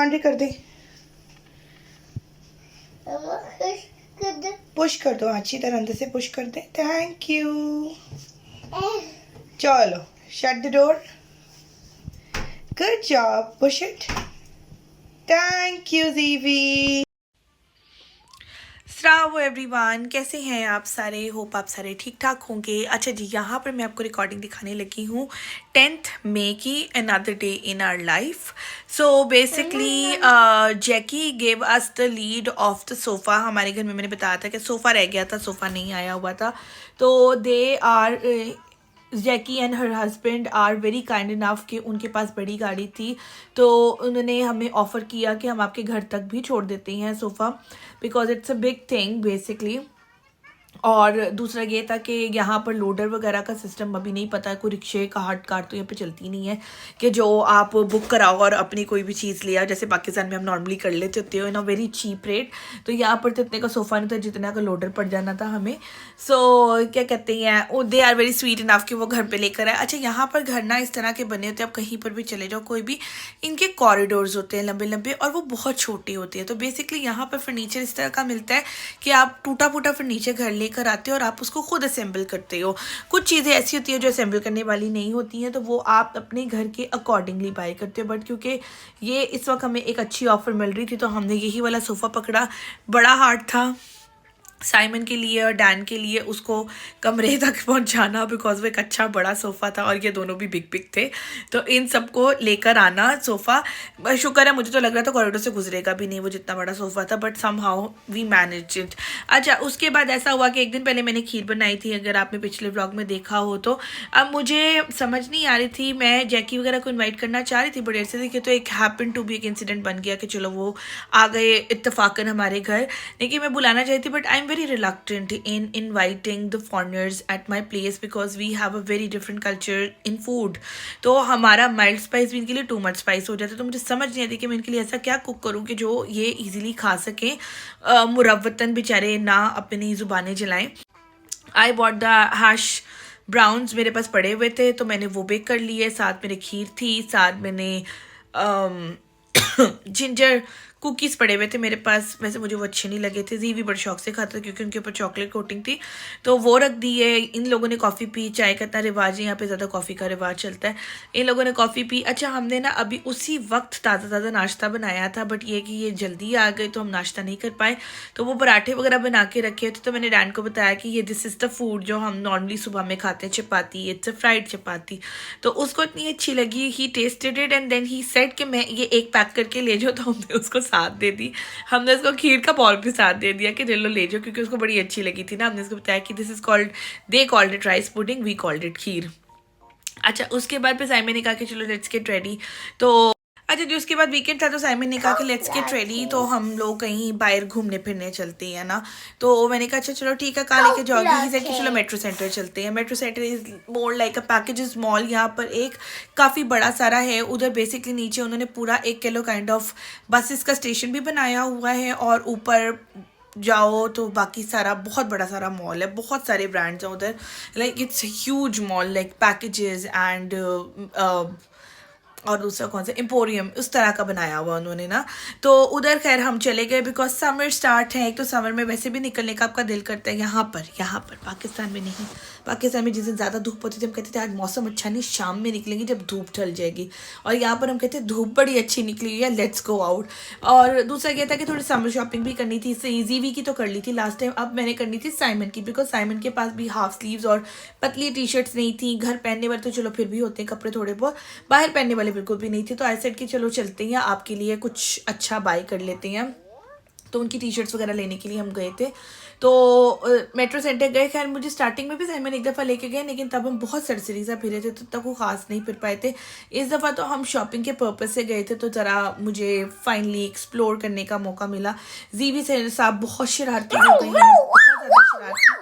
Laundry कर दे, push कर दो, अच्छी तरह अंदर से पुश कर दे। Thank you. चलो shut the door, good job, push it. Thank you ज़ीवी। अस्सलाम एवरीवन, कैसे हैं आप सारे? होप आप सारे ठीक ठाक होंगे। अच्छा जी, यहाँ पर मैं आपको रिकॉर्डिंग दिखाने लगी हूँ 10th मई की, another day in our life. So basically Jackie gave us the lead of the sofa. हमारे घर में मैंने बताया था कि सोफ़ा रह गया था, सोफ़ा नहीं आया हुआ था। तो they are Jackie and her husband are very kind enough कि उनके पास बड़ी गाड़ी थी, तो उन्होंने हमें ऑफ़र किया कि हम आपके घर तक भी छोड़ देते हैं sofa, because it's a big thing basically. और दूसरा ये था कि यहाँ पर लोडर वगैरह का सिस्टम अभी नहीं पता है, कोई रिक्शे का हट कार तो यहाँ पे चलती नहीं है कि जो आप बुक कराओ और अपनी कोई भी चीज़ ले आओ, जैसे पाकिस्तान में हम नॉर्मली कर लेते होते हो इन अ वेरी चीप रेट। तो यहाँ पर तो इतने का सोफ़ा नहीं था जितना का लोडर पड़ जाना था हमें। सो क्या कहते हैं, वो they are very sweet enough कि वो घर पर लेकर आए। अच्छा, यहाँ पर घर ना इस तरह के बने होते हैं, आप कहीं पर भी चले जाओ कोई भी, इनके कॉरिडोर्स होते हैं लंबे लंबे और वो बहुत छोटे होते हैं। तो बेसिकली यहाँ पर फर्नीचर इस तरह का मिलता है कि आप टूटा फूटा फर्नीचर घर लेकर आते हो और आप उसको खुद असेंबल करते हो। कुछ चीज़ें ऐसी होती है जो असेंबल करने वाली नहीं होती हैं, तो वो आप अपने घर के अकॉर्डिंगली बाय करते हो। बट क्योंकि ये इस वक्त हमें एक अच्छी ऑफ़र मिल रही थी तो हमने यही वाला सोफ़ा पकड़ा। बड़ा हार्ड था साइमन के लिए और डैन के लिए उसको कमरे तक पहुंचाना, बिकॉज वो एक अच्छा बड़ा सोफ़ा था और ये दोनों भी बिग बिग थे। तो इन सबको लेकर आना सोफ़ा, शुक्र है मुझे तो लग रहा था कॉरिडोर से गुजरेगा भी नहीं वो जितना बड़ा सोफ़ा था, but somehow we manage it. अच्छा, उसके बाद ऐसा हुआ कि एक दिन पहले मैंने खीर बनाई थी, अगर आपने पिछले व्लॉग में देखा हो तो। अब मुझे समझ नहीं आ रही थी, मैं जैकी वगैरह को इन्वाइट करना चाह रही थी बड़े ऐसे देखिए, तो एक हैपन टू बी एक इंसिडेंट बन गया कि चलो वो आ गए इत्तेफाकन हमारे घर। लेकिन मैं बुलाना चाहती but I am very reluctant in inviting the foreigners at my place because we have a very different culture in food। तो हमारा माइल्ड स्पाइस भी इनके लिए टू मच स्पाइस हो जाता है। तो मुझे समझ नहीं आती कि मैं इनके लिए ऐसा क्या कुक करूँ कि जो ये इजीली खा सकें, मुरव्वतन बेचारे ना अपनी ज़ुबानें जलाएं। I bought the hash browns, मेरे पास पड़े हुए थे तो मैंने वो बेक कर लिए। साथ मेरे खीर थी, साथ मैंने जिंजर कुकीज़ पड़े हुए थे मेरे पास। वैसे मुझे वो अच्छे नहीं लगे थे, जी भी बड़े शौक से खाता था क्योंकि उनके ऊपर चॉकलेट कोटिंग थी, तो वो रख दिए। इन लोगों ने कॉफ़ी पी, चाय का इतना रिवाज है यहाँ पे, ज़्यादा कॉफ़ी का रिवाज चलता है। इन लोगों ने कॉफ़ी पी। अच्छा, हमने ना अभी उसी वक्त ताज़ा ताज़ा नाश्ता बनाया था, बट ये कि ये जल्दी आ गए तो हम नाश्ता नहीं कर पाए। तो वो पराठे वगैरह बना के रखे थे, तो मैंने डैन को बताया कि ये दिस इज़ द फूड जो हम नॉर्मली सुबह में खाते हैं, चपाती, इट्स अ फ्राइड चपाती। तो उसको इतनी अच्छी लगी, he tested it and then he said कि मैं ये एक पैक करके ले जाओ। तो हमने उसको साथ दे दी, हमने उसको खीर का बॉल भी साथ दे दिया कि लो ले जाओ, क्योंकि उसको बड़ी अच्छी लगी थी ना। हमने उसको बताया कि this is called, they called it rice pudding, we called it kheer. अच्छा, उसके बाद फिर साइमन ने कहा कि चलो लेट्स गेट रेडी। तो अच्छा जी, उसके बाद वीकेंड था तो साइमन ने कहा कि लेट्स गेट रेडी, तो हम लोग कहीं बाहर घूमने फिरने चलते हैं ना। तो मैंने कहा अच्छा चलो ठीक है, कहाँ लेके जाओगी? ही सेड कि चलो मेट्रो सेंटर चलते हैं। Metro centre is more like a packages mall. यहाँ पर एक काफ़ी बड़ा सारा है, उधर बेसिकली नीचे उन्होंने पूरा 1 किलो काइंड ऑफ बसेस का स्टेशन भी बनाया हुआ है, और ऊपर जाओ तो बाकी सारा बहुत बड़ा सारा मॉल है, बहुत सारे ब्रांड्स हैं उधर। Like it's huge mall, like packages and और दूसरा कौन सा, एम्पोरियम, उस तरह का बनाया हुआ उन्होंने ना। तो उधर खैर हम चले गए, बिकॉज समर स्टार्ट है। एक तो समर में वैसे भी निकलने का आपका दिल करता है। यहाँ पर पाकिस्तान में नहीं, पाकिस्तान में जिस दिन ज़्यादा धूप होती थी हम कहते थे आज मौसम अच्छा नहीं, शाम में निकलेंगे जब धूप ढल जाएगी। और यहाँ पर हम कहते हैं धूप बड़ी अच्छी निकली हुई है, लेट्स गो आउट। और दूसरा ये था कि थोड़ी समर शॉपिंग भी करनी थी। इससे ईजीवी की तो कर ली थी लास्ट टाइम, अब मैंने करनी थी साइमन की, बिकॉज साइमन के पास भी हाफ स्लीव्स और पतली टी शर्ट्स नहीं थी। घर पहनने वाले तो चलो फिर भी होते हैं कपड़े थोड़े बहुत, बाहर पहनने वाले बिल्कुल भी नहीं थे। तो आई सेड कि चलो चलते हैं, आपके लिए कुछ अच्छा बाय कर लेते हैं। तो उनकी टी शर्ट्स वगैरह लेने के लिए हम गए थे। तो मेट्रो सेंटर गए। खैर मुझे स्टार्टिंग में भी साइमन एक दफ़ा लेके गए, लेकिन तब हम बहुत सरसरी सा फिरे थे तो तब वो खास नहीं फिर पाए थे। इस दफ़ा तो हम शॉपिंग के पर्पज़ से गए थे, तो ज़रा मुझे फाइनली एक्सप्लोर करने का मौका मिला। जीवी साहब बहुत शरारती हो गई हैं, बहुत ज़्यादा शरारती।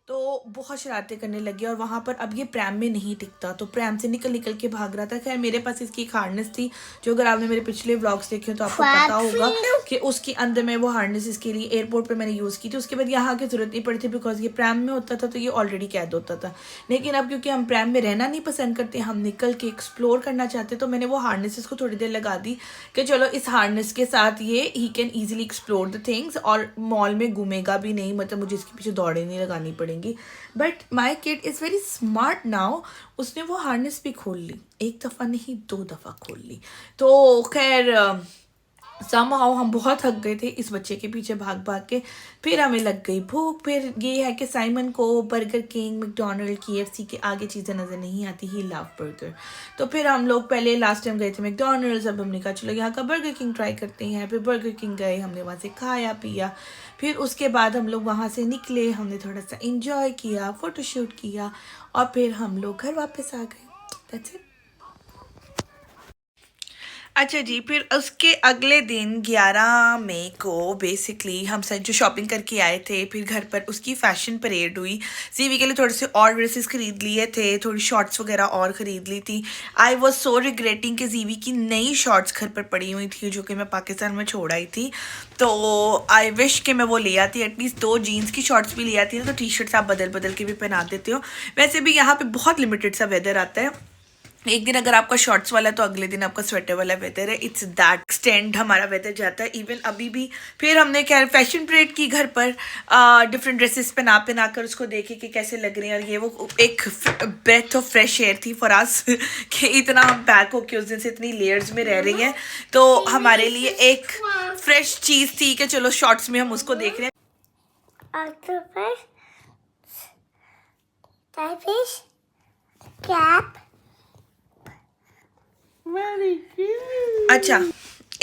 तो बहुत शरारतें करने लगी और वहाँ पर अब ये प्रैम में नहीं टिकता, तो प्रैम से निकल निकल के भाग रहा था। खैर मेरे पास इसकी एक हार्नेस थी, जो अगर आपने मेरे पिछले व्लॉग्स देखे हो तो आपको पता होगा कि उसके अंदर मैं वो हार्नेस इसके लिए एयरपोर्ट पर मैंने यूज़ की थी। उसके बाद यहाँ की जरूरत नहीं पड़ी थी, बिकॉज ये प्रैम में होता था तो ये ऑलरेडी कैद होता था। लेकिन अब क्योंकि हम प्रैम में रहना नहीं पसंद करते, हम निकल के एक्सप्लोर करना चाहते, तो मैंने वो हार्नेसेस को थोड़ी देर लगा दी कि चलो इस हार्नेस के साथ ये he can easily explore the things और मॉल में घूमेगा भी नहीं, मतलब मुझे इसके पीछे दौड़े नहीं लगानी पड़ेंगी। But my kid is very smart now, उसने वो हार्नेस भी खोल ली, एक दफ़ा नहीं 2 दफ़ा खोल ली। तो खैर समहाउ हम बहुत थक गए थे इस बच्चे के पीछे भाग भाग के। फिर हमें लग गई भूख। फिर ये है कि साइमन को बर्गर किंग, मैकडोनल्ड, KFC के आगे चीज़ें नज़र नहीं आती, ही लव बर्गर। तो फिर हम लोग पहले लास्ट टाइम गए थे मैकडोनल्ड्स, अब हमने कहा चलो यहाँ का बर्गर किंग ट्राई करते हैं। फिर बर्गर किंग गए, हमने वहाँ से खाया पिया। फिर उसके बाद हम लोग वहाँ से निकले, हमने थोड़ा सा इंजॉय किया, फ़ोटोशूट किया और फिर हम लोग घर वापस आ गए। That's it. अच्छा जी, फिर उसके अगले दिन 11 मई को बेसिकली हम सब जो शॉपिंग करके आए थे, फिर घर पर उसकी फ़ैशन परेड हुई। जीवी के लिए थोड़े से और ड्रेसेस खरीद लिए थे, थोड़ी शॉर्ट्स वगैरह और ख़रीद ली थी। आई वॉज सो रिग्रेटिंग कि जीवी की नई शॉर्ट्स घर पर पड़ी हुई थी जो कि मैं पाकिस्तान में छोड़ आई थी। तो आई विश कि मैं वो ले आती, एटलीस्ट 2 जीन्स की शॉर्ट्स भी ले आती है, तो टी शर्ट्स आप बदल बदल के भी पहना देते हो। वैसे भी यहाँ पर बहुत लिमिटेड सा वेदर आता है, एक दिन अगर आपका शॉर्ट्स वाला है तो अगले दिन आपका स्वेटर वाला वेदर है। इट्स दैट एक्सटेंड हमारा वेदर जाता है इवन अभी भी। फिर हमने क्या फैशन परेड की घर पर, डिफरेंट ड्रेसेस पहना पहना कर उसको देखे कि कैसे लग रही हैं। और ये वो एक ब्रेथ ऑफ फ्रेश एयर थी फॉर अस कि इतना हम पैक होके उस दिन से इतनी लेयर्स में रह रही हैं, तो हमारे लिए एक फ्रेश चीज़ थी कि चलो शॉर्ट्स में हम उसको देख रहे हैं। अच्छा,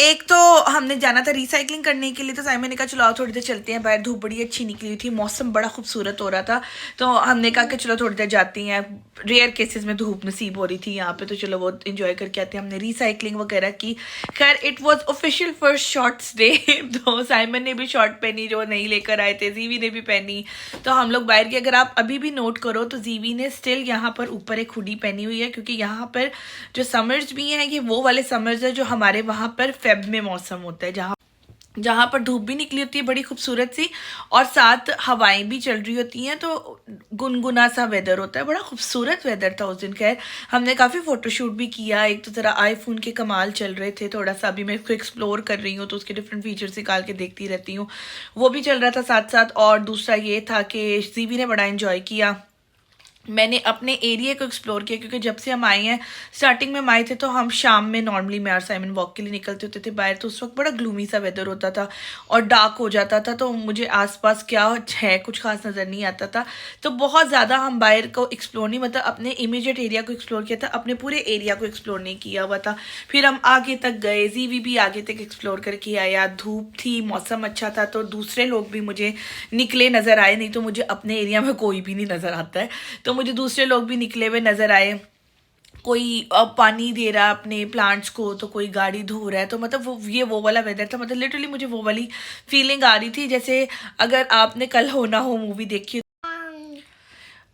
एक तो हमने जाना था रिसाइकलिंग करने के लिए, तो साइमन ने कहा चलो आओ थोड़ी देर चलते हैं बाहर। धूप बड़ी अच्छी निकली हुई थी, मौसम बड़ा खूबसूरत हो रहा था, तो हमने कहा कि चलो थोड़ी देर जाती हैं। रेयर केसेस में धूप नसीब हो रही थी यहाँ पे, तो चलो वो इन्जॉय करके आते हैं। हमने रिसाइकलिंग वगैरह की। खैर it was official first shorts day, तो साइमन ने भी शॉर्ट पहनी जो नहीं लेकर आए थे, जीवी ने भी पहनी। तो हम लोग बाहर गए। अगर आप अभी भी नोट करो तो जीवी ने स्टिल यहाँ पर ऊपर एक हुडी पहनी हुई है, क्योंकि यहाँ पर जो समर्स भी हैं ये वो वाले समर्स है जो हमारे वहाँ पर फेब में मौसम होता है, जहाँ पर धूप भी निकली होती है बड़ी खूबसूरत सी, और साथ हवाएं भी चल रही होती हैं, तो गुनगुना सा वेदर होता है। बड़ा खूबसूरत वेदर था उस दिन। खैर हमने काफ़ी फ़ोटोशूट भी किया। एक तो ज़रा आईफोन के कमाल चल रहे थे, थोड़ा सा अभी मैं इसको एक्सप्लोर कर रही हूँ तो उसके डिफरेंट फीचर्स निकाल के देखती रहती हूँ, वो भी चल रहा था साथ साथ। और दूसरा ये था कि जीवी ने बड़ा इन्जॉय किया। मैंने अपने एरिया को एक्सप्लोर किया, क्योंकि जब से हम आए हैं, स्टार्टिंग में हम आए थे तो हम शाम में नॉर्मली मैं और साइमन वॉक के लिए निकलते होते थे बाहर, तो उस वक्त बड़ा ग्लूमी सा वेदर होता था और डार्क हो जाता था, तो मुझे आसपास क्या है कुछ खास नज़र नहीं आता था। तो बहुत ज़्यादा हम बाहर को एक्सप्लोर नहीं, मतलब अपने इमीडिएट एरिया को एक्सप्लोर किया था, अपने पूरे एरिया को एक्सप्लोर नहीं किया हुआ था। फिर हम आगे तक गए, जीवी भी आगे तक एक्सप्लोर करके आया। धूप थी, मौसम अच्छा था, तो दूसरे लोग भी मुझे निकले नज़र आए, नहीं तो मुझे अपने एरिया में कोई भी नहीं नज़र आता है, तो मुझे दूसरे लोग भी निकले हुए नज़र आए। कोई पानी दे रहा है अपने प्लांट्स को, तो कोई गाड़ी धो रहा है, तो मतलब वो वाला वेदर था। मतलब लिटरली मुझे वो वाली फीलिंग आ रही थी जैसे अगर आपने कल हो ना हो मूवी देखी,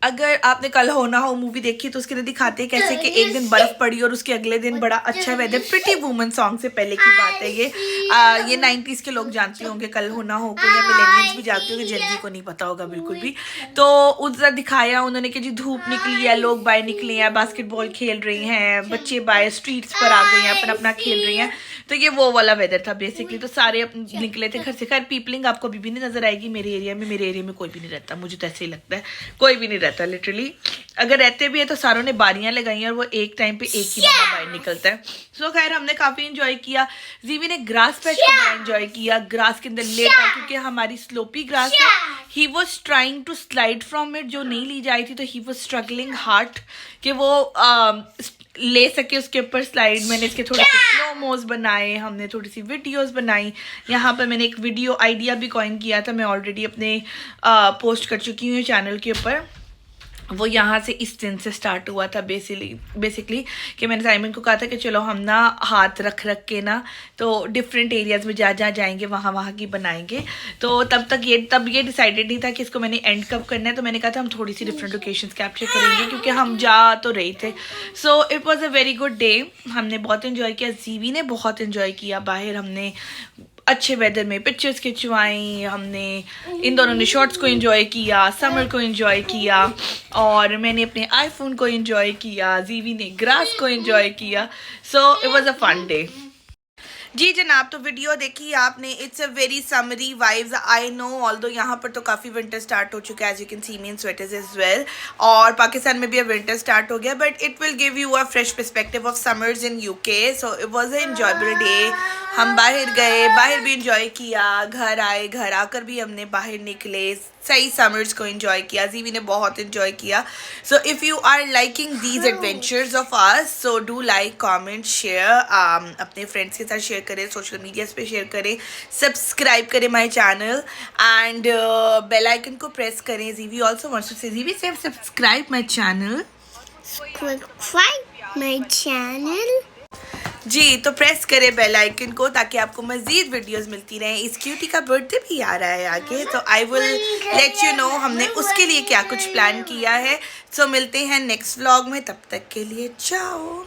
अगर आपने कल हो ना हो मूवी देखी तो उसके अंदर दिखाते हैं कैसे कि एक दिन बर्फ पड़ी और उसके अगले दिन बड़ा अच्छा वेदर। प्रिटी वुमन सॉन्ग से पहले की बात है ये 90s के लोग जानते होंगे कल हो ना हो को, या मिलेनियल्स भी जानते होंगे, जल्दी को नहीं पता होगा बिल्कुल भी। तो उधर दिखाया उन्होंने कि जी धूप निकली है, लोग बाहर निकले हैं, बास्केटबॉल खेल रहे हैं, बच्चे बाहर स्ट्रीट्स पर आ गए हैं, अपना अपना खेल रहे हैं, तो ये वो वाला वेदर था बेसिकली। तो सारे निकले थे घर से। खैर पीपलिंग आपको अभी भी नहीं नजर आएगी मेरे एरिया में कोई भी नहीं रहता, मुझे तो ऐसे ही लगता है कोई भी नहीं रहता लिटरली। अगर रहते भी है तो सारों ने बारियां लगाई हैं और वो एक टाइम पे एक ही बंदा बाहर निकलता है। सो खैर हमने काफी इंजॉय किया। जीवी ने ग्रास पैच को बड़ा इंजॉय किया, ग्रास के अंदर लेटा, क्योंकि हमारी स्लोपी ग्रास है। He was trying to slide from it, जो नहीं ली जाई थी, तो ही वॉज स्ट्रगलिंग हार्ड कि वो ले सके उसके ऊपर स्लाइड। मैंने इसके थोड़े से स्लो मोज बनाए, हमने थोड़ी सी वीडियोस बनाई। यहाँ पर मैंने एक वीडियो आइडिया भी कॉइन किया था, मैं ऑलरेडी अपने पोस्ट कर चुकी हूँ चैनल के ऊपर। वो यहाँ से इस दिन से स्टार्ट हुआ था बेसिकली कि मैंने साइमन को कहा था कि चलो हम ना हाथ रख के ना तो डिफरेंट एरियाज़ में जहाँ जाएंगे वहाँ की बनाएंगे। तो तब ये डिसाइडेड नहीं था कि इसको मैंने एंड कब करना है, तो मैंने कहा था हम थोड़ी सी डिफरेंट लोकेशंस कैप्चर करेंगे क्योंकि हम जा तो रहे थे। So it was a very good day, हमने बहुत इन्जॉय किया, जीवी ने बहुत इन्जॉय किया। बाहर हमने अच्छे वेदर में पिक्चर्स खिंचवाई, हमने इन दोनों ने शॉर्ट्स को एंजॉय किया, समर को एंजॉय किया, और मैंने अपने आईफोन को एंजॉय किया, जीवी ने ग्रास को एंजॉय किया। So it was a fun day. जी जनाब, तो वीडियो देखी आपने, it's a very summery vibes. I know although यहाँ पर तो काफ़ी विंटर स्टार्ट हो चुका है, as you can see me in sweaters as well, और पाकिस्तान में भी अब विंटर स्टार्ट हो गया, but it will give you a fresh perspective of summers in UK. So it was a enjoyable day. हम बाहर गए, बाहर भी इंजॉय किया, घर आए, घर आकर भी हमने बाहर निकले, सही समर्स को एंजॉय किया, जीवी ने बहुत एंजॉय किया। So if you are liking these adventures of us, so do like, comment, share, अपने फ्रेंड्स के साथ शेयर करें, सोशल मीडियाज़ पे शेयर करें, सब्सक्राइब करें my channel, and bell icon को प्रेस करें। GV also wants to say, GV say subscribe my channel, subscribe my channel। जी तो प्रेस करें बेल आइकन को ताकि आपको मज़ीद वीडियोस मिलती रहें। इस क्यूटी का बर्थडे भी आ रहा है आगे, तो I will let you know हमने उसके लिए क्या कुछ प्लान किया है। सो मिलते हैं नेक्स्ट व्लॉग में, तब तक के लिए चाओ।